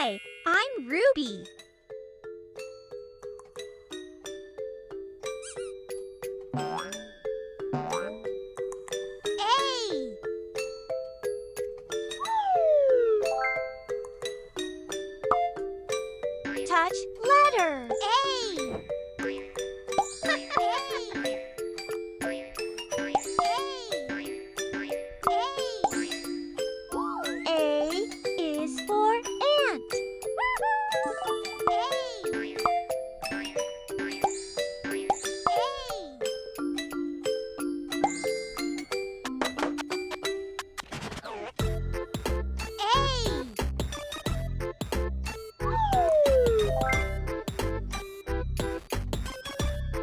Hi, I'm Ruby. A. Touch letter A. A is for ant.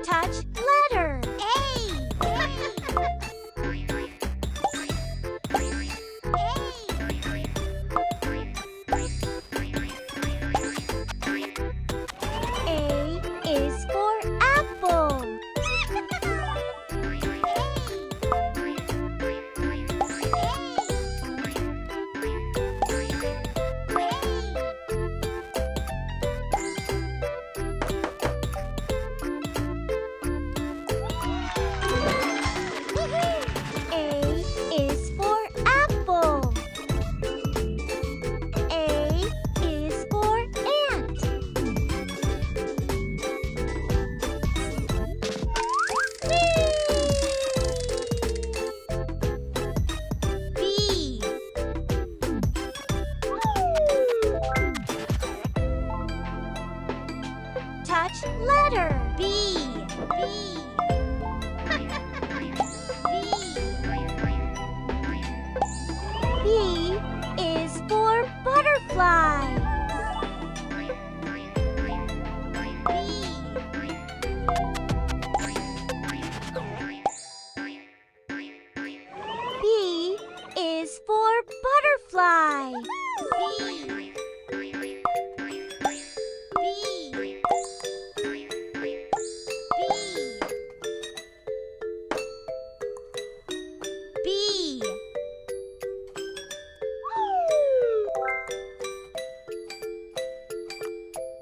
Touch letter A is for apple. A is for apple. A is for ant. B. Touch letter B. B is for butterfly. B is for butterfly. B. B.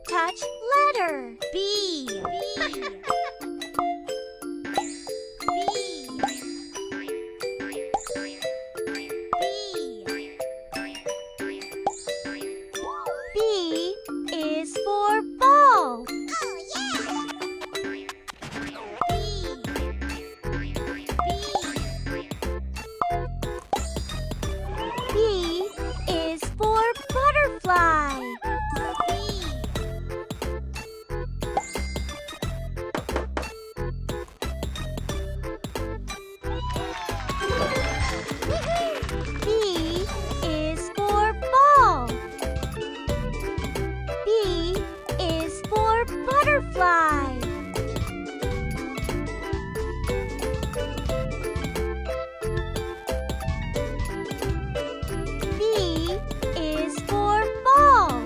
Touch letter B. B is for ball. B is for butterfly. B is for ball. B is for butterfly. B is for ball.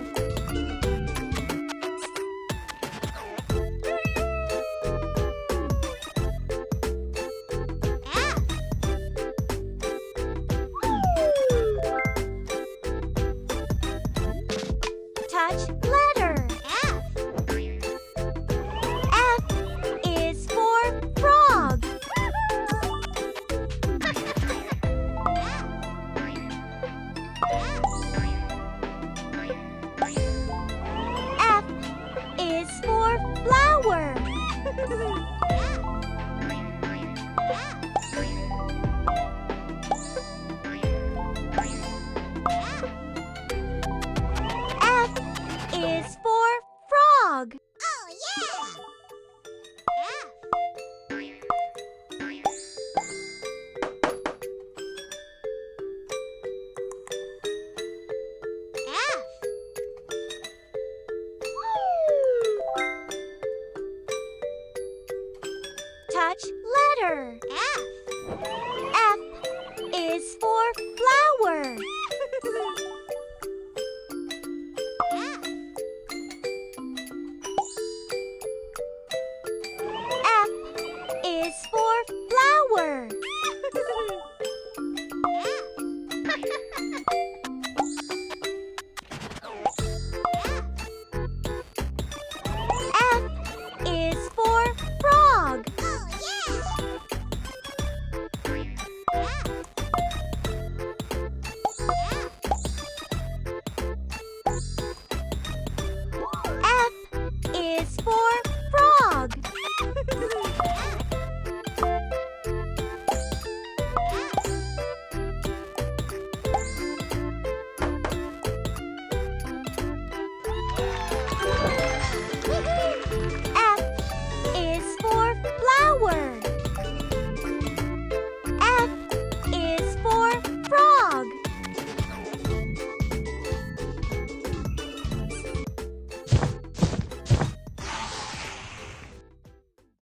Touch letter F. F is for frog. F is for flower.